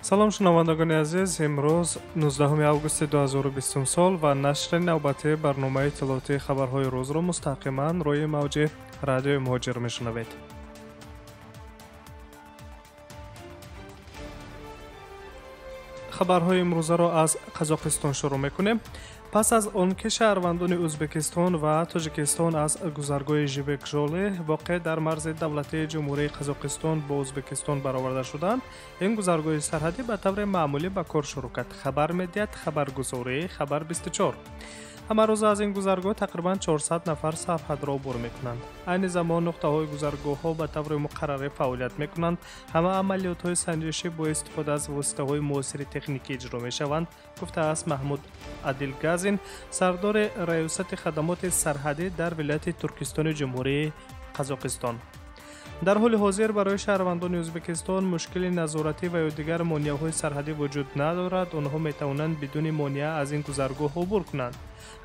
салом шунавандагони азиз, имрӯз 19 августи 2020 сол ва нашри навбатии барномаи иттилоотии хабарҳои рӯзро мустақиман рӯи мавҷи радиои муҳоҷир мешунавед. хабарҳои имрӯзаро аз Қазоқистон шурӯъ мекунем. пас аз он ки шаҳрвандони Ӯзбекистон ва Тоҷикистон аз гузаргоҳи Живекжоле воқеъ дар марзи давлатии Ҷумҳурии Қазоқистон бо Ӯзбекистон бароварда шуданд, ин гузаргоҳи сарҳадӣ ба таври маъмулӣ ба кор шурӯъ кард. Хабар медиҳад Хабаргузории Хабар 24. ҳама рӯза аз ин гузаргоҳ тақрибан 400 нафар сарҳадро убур мекунанд. айни замон нуқтаҳои гузаргоҳҳо ба таври муқаррарӣ фаъолият мекунанд. ҳама амалиётҳои санҷишӣ бо истифода аз воситаҳои муосири техникӣ иҷро мешаванд, гуфтааст Маҳмуд Адилгазин, сардори раёсати хадамоти сарҳадӣ дар вилояти Туркистони Ҷумҳурии Қазоқистон. дар ҳоли ҳозир барои шаҳрвандони Ӯзбекистон мушкили назоратӣ ва ё дигар монеаҳои сарҳадӣ вуҷуд надорад. онҳо метавонанд бидуни монеа аз ин гузаргоҳ убур кунанд.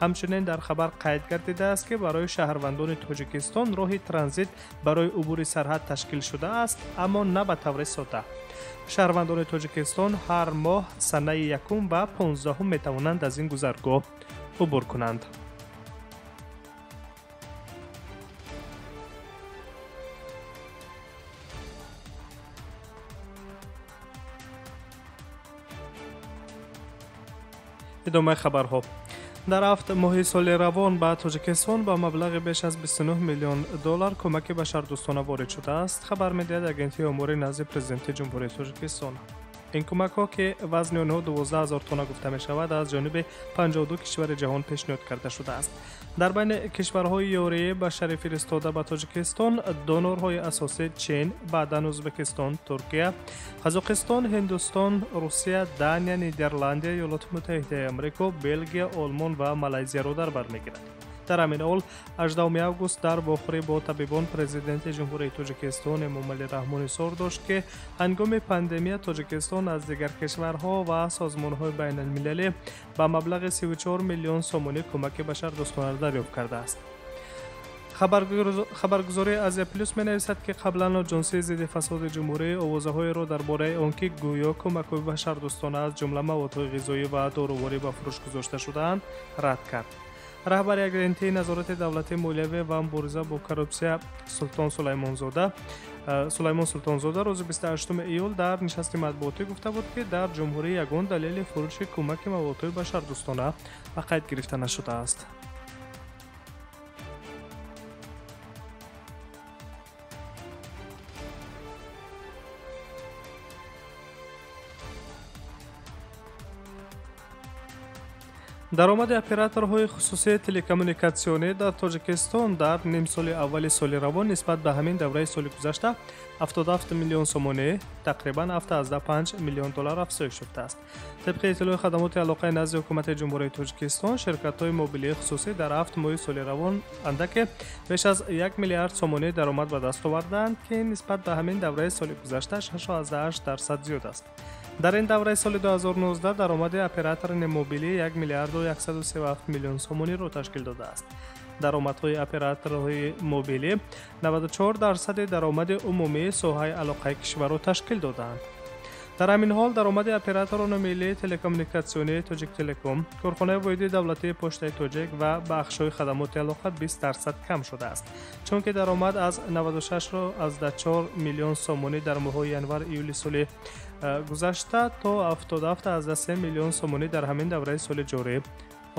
ҳамчунин дар хабар қайд гардидааст, ки барои шаҳрвандони Тоҷикистон роҳи транзит барои убури сарҳад ташкил шудааст, аммо на ба таври сода. шаҳрвандони Тоҷикистон ҳар моҳ санаи 1 ва 15 метавонанд аз ин гузаргоҳ убур кунанд. идомаи хабарҳо. дар 7 моҳи соли равон ба Тоҷикистон ба маблағи беш аз $29 миллион кӯмаки башардӯстона ворид шудааст, хабар медиҳад агентии омури назди президенти ҷумҳурии Тоҷикистон. ин кӯмакҳо, ки вазни онҳо 12,000 тонна гуфта мешавад, аз ҷониби 52 кишвари ҷаҳон пешниҳод карда шудааст. дар байни кишварҳои ёрии башарӣ фиристода ба Тоҷикистон донорҳои асосӣ Чин, баъдан Ӯзбекистон, Туркия, Қазоқистон, Ҳиндустон, Русия, Дания, Нидерландия, Иёлоти Муттаҳидаи Амрико, Белгия, Олмон ва Малайзияро дар бар мегирад. дар ҳамин ҳол 18 август дар вохӯрӣ бо табибон президенти ҷумҳурии Тоҷикистон Эмомалӣ Раҳмонӣ изҳор дошт, ки ҳангоми пандемия Тоҷикистон аз дигар кишварҳо ва созмонҳои байналмилалӣ ба маблағи 34 миллион сомонӣ кӯмаки башардӯстона дарёфт кардааст. хабаргузории Азия Плюс менависад, ки қаблан Аҷонсии зидди фасоди ҷумҳурӣ овозаҳоеро дар бораи он ки гӯё кӯмакҳои башардӯстона аз ҷумла маводҳои ғизоӣ ва доруворӣ ба фурӯш гузошта шудаанд рад кард. раҳбари агентии назорати давлатии молиявӣ ва мубориза бо коррупсия Сулаймон Султонзода рӯзи 28 июл дар нишасти матбуотӣ гуфта буд, ки дар ҷумҳурӣ ягон далели фурӯши кӯмаки маводҳои башардӯстона ба қайд гирифта нашудааст. даромади операторҳои хусусии телекоммуникатсионӣ дар Тоҷикистон дар нимсоли аввали соли равон нисбат ба ҳамин давраи соли гузашта 77 миллион сомонӣ, тақрибан $7.5 миллион афзоиш ёфтааст. табқи иттилои хадамоти алоқаи назди ҳукумати ҷумҳурии Тоҷикистон, ширкатҳои мобилии хусусӣ дар 7 моҳи соли равон андаке беш аз 1 миллиард сомонӣ даромад ба даст оварданд, ки нисбат ба ҳамин давраи соли гузашта 6.8% зиёд аст. дар ин давраи соли 2019 даромади операторини мобилӣ 1 миллиард 137 миллион сомониро ташкил додааст. даромадҳои операторҳои мобилӣ 94% даромади умумии соҳаи алоқаи кишварро ташкил доданд. дар ҳамин ҳол даромади операторони миллии телекоммуникатсионии Тоҷиктелеком, корхонаи воҳиди давлатии поштаи тоҷик ва бахшҳои хадамоти алоқа 20% кам шудааст, чунки даромад аз 96.4 миллион сомонӣ дар моҳҳои январ-июли соли гузашта то 77.3 миллион сомонӣ дар ҳамин давраи соли ҷорӣ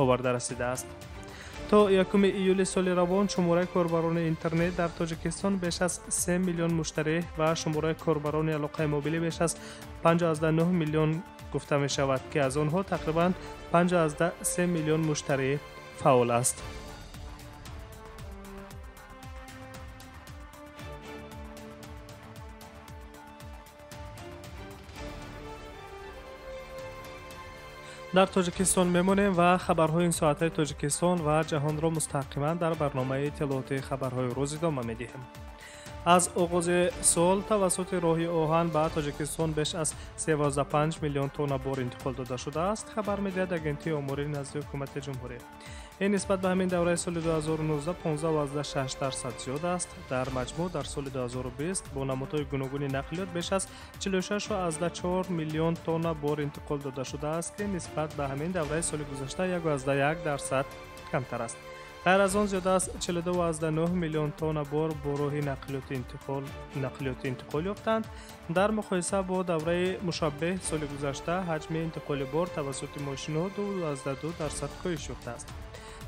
оварда расидааст. то 1 июли соли равон шумораи корбарони интернет дар Тоҷикистон беш аз 3 миллион муштарӣ ва шумораи корбарони алоқаи мобилӣ беш аз 5.9 миллион гуфта мешавад, ки аз онҳо тақрибан 5.3 миллион муштарӣ фаъол аст. дар Тоҷикистон мемонем ва хабарҳои ин соатаи Тоҷикистон ва ҷаҳонро мустақиман дар барномаи иттилоотии хабарҳои рӯз идома медиҳем. از آغاز سال توسط راهی آهن به تاجیکستان بیش از 13.5 میلیون تن بار انتقال داده شده است. خبر می‌دهد اگنتی آماری نزد حکومت جمهوری. این نسبت به همین دوره سال 2019 15.6% زیاد است. در مجموع در سال 2020 با نمودهای گوناگون نقلیات بیش از 46.4 میلیون تن بار انتقال داده شده است که نسبت به همین دوره سال گذشته 1.1% کمتر است. غیر از آن زیاده از 42.9 میلیون تن بار با راه نقلیات انتقال یافتند. در مقایسه با دوره مشابه سال گذشته حجم انتقال بار توسط ماشین‌ها 2.2% کاهش یافته است.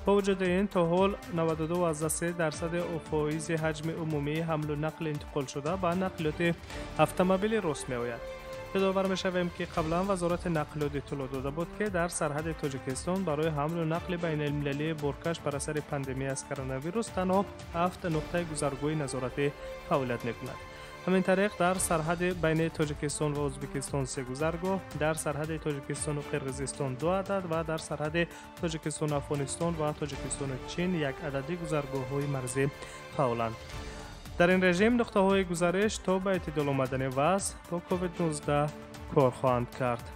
با وجود این تا حال 92.3% افایز حجم عمومی حمل و نقل انتقال شده به نقلیات اتومبیل راست می‌آید. یادآور می‌شویم که قبلا وزارت نقلیات اطلاع داده بود که در سرحد تاجیکستان برای حمل و نقل بین المللی بارکش بر اثر پاندمی از کرونا ویروس تنها 7 نقطه گذرگوی نظارتی فعالیت می‌کند. همین طریق در سرحد بین تاجیکستان و ازبکستان 3 گذرگاه، در سرحد تاجیکستان و قرقیزستان 2 عدد و در سرحد تاجیکستان و افغانستان و تاجیکستان و چین 1 عدد گذرگاه‌های مرزی فعالند. در این رژیم نقطه‌های گزارش تا به اعتدال آمدن وضع با کووید 19 کار خواهند کرد.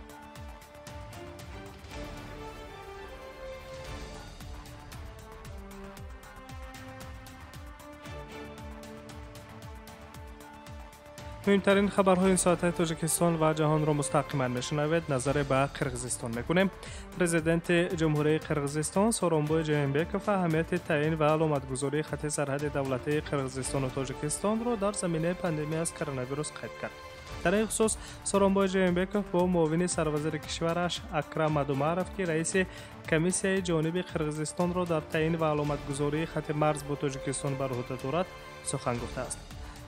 مهمترین خبرهای این ساعت تاجیکستان و جهان را مستقیما میشنوید. نظر به قرقیزستان میکنیم. پرزیدنت جمهوری قرقیزستان سورونبای جیمبکوف اهمیت تعیین و علامتگذاری خط سرحد دولتی قرقیزستان و تاجیکستان را در زمینه پاندمی از کرونا ویروس قید کرد. در این خصوص سورونبای جیمبکوف با معاون سروزیر کشورش اکرم ادومارف که رئیس کمیسیای جانبی قرقیزستان را در تعیین و علامتگذاری خط مرز با تاجیکستان بر عهده دارد سخن گفته است.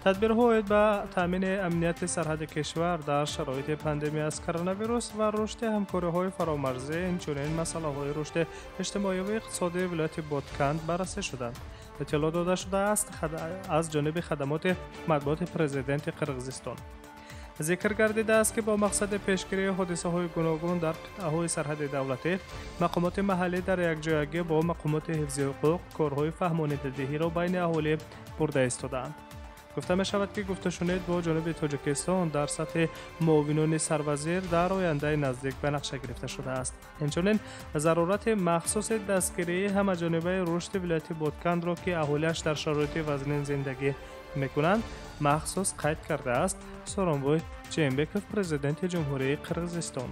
تدبیرها باید به تامین امنیت سرحد کشور در شرایط پاندمی از کرونا ویروس و رشد همکاری‌های فرامرزی اینچنین مسائل رشد اجتماعی و اقتصادی ولایت بادکند بررسی شدند. اطلاع داده شده است از جانب خدمات مطبوعات پرزیدنت قرقیزستان. ذکر گردیده است که با مقصد پیشگیری حادثه‌های گوناگون در قطعه‌های سرحد دولتی، مقامات محلی در یکجایگی با مقامات حفظ حقوق کارهای فهمانیده‌دهی را بین اهالی برده ایستاده‌اند. گفته می شود که گفته شنید با جانب تاجیکستان در سطح معاونان سروزیر در آینده نزدیک به نقشه گرفته شده است. همچنین ضرورت مخصوص دستگیری همه‌جانبه رشد ولایت بادکند را که اهالیش در شرایط وزنین زندگی میکنند مخصوص قید کرده است. سورونبای جیمبکوف پرزیدنت جمهوری قرقیزستان.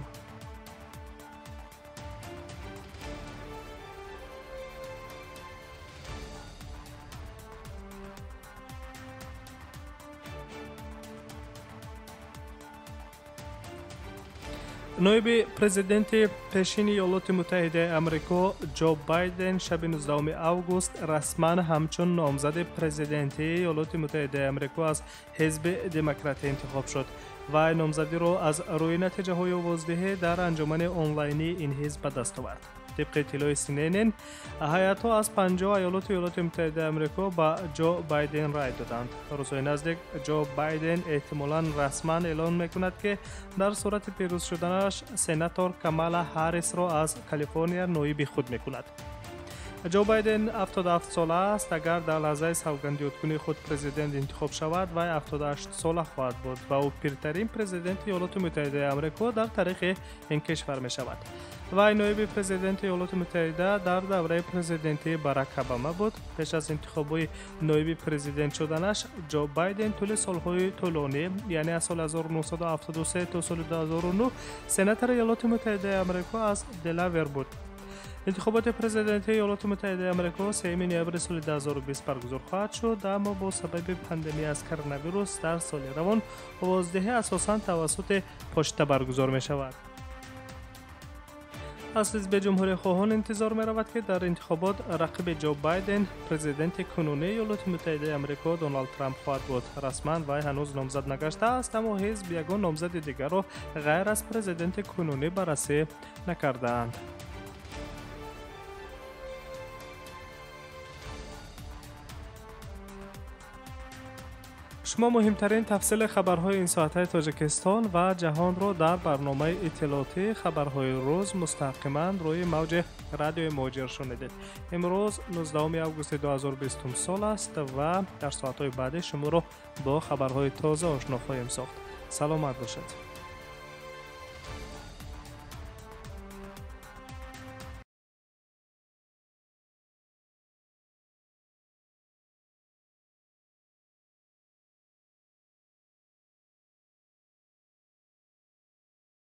نایب پرزیدنت پیشین ایالات متحده آمریکا جو بایدن شب 19 اوگوست رسما همچون نامزد پرزیدنتی ایالات متحده آمریکا از حزب دموکرات انتخاب شد و نامزدی را از روی نتیجه های آوازدهی در انجمن آنلاینی این حزب به دست آورد. طبق اطلاع CNN، هیئت‌ها از 50 ایالات متحده آمریکا با جو بایدن رای دادند. روزهای نزدیک جو بایدن احتمالاً رسما اعلان میکند که در صورت پیروز شدنش سناتور کامالا هاریس را از کالیفرنیا نایب خود میکند. جو بایدن 77 ساله است. اگر در لحظه سوگندیادگونی خود پرزیدنت انتخاب شود و 78 ساله خواهد بود و او پیرترین پرزیدنت ایالات متحده آمریکا در تاریخ این کشور می شود. و نایب پرزیدنت ایالات متحده در دوره پرزیدنتی باراک اوباما بود. پیش از انتخاب نایب پرزیدنت شدنش جو بایدن طول سالهای طولانی یعنی از سال 1973 تا سال 2009 سناتور ایالات متحده آمریکا از دلاویر بود. انتخابات پرزیدنتی ایالات متحده آمریکا 3 نوامبر سال 2020 برگزار خواهد شد، اما با سبب پاندمی از کرونا ویروس در سال روان آوازدهی اساساً توسط پشت برگزار می شود. از حزب جمهوری خواهان انتظار می رود که در انتخابات رقیب جو بایدن پرزیدنت کنونی ایالات متحده آمریکا دونالد ترامپ خواهد بود. رسما وی هنوز نامزد نگشته است، اما حزب یگان نامزد دیگر را غیر از پرزیدنت کنونی بررسی نکردند. شما مهمترین تفصیل خبرهای این ساعته تاجیکستان و جهان را در برنامه اطلاعاتی خبرهای روز مستقیما روی موج رادیو مهاجر شنیدید. امروز 19 اوگوست 2020 سال است و در ساعتهای بعد شما را با خبرهای تازه آشنا خواهیم ساخت. سلامت باشید.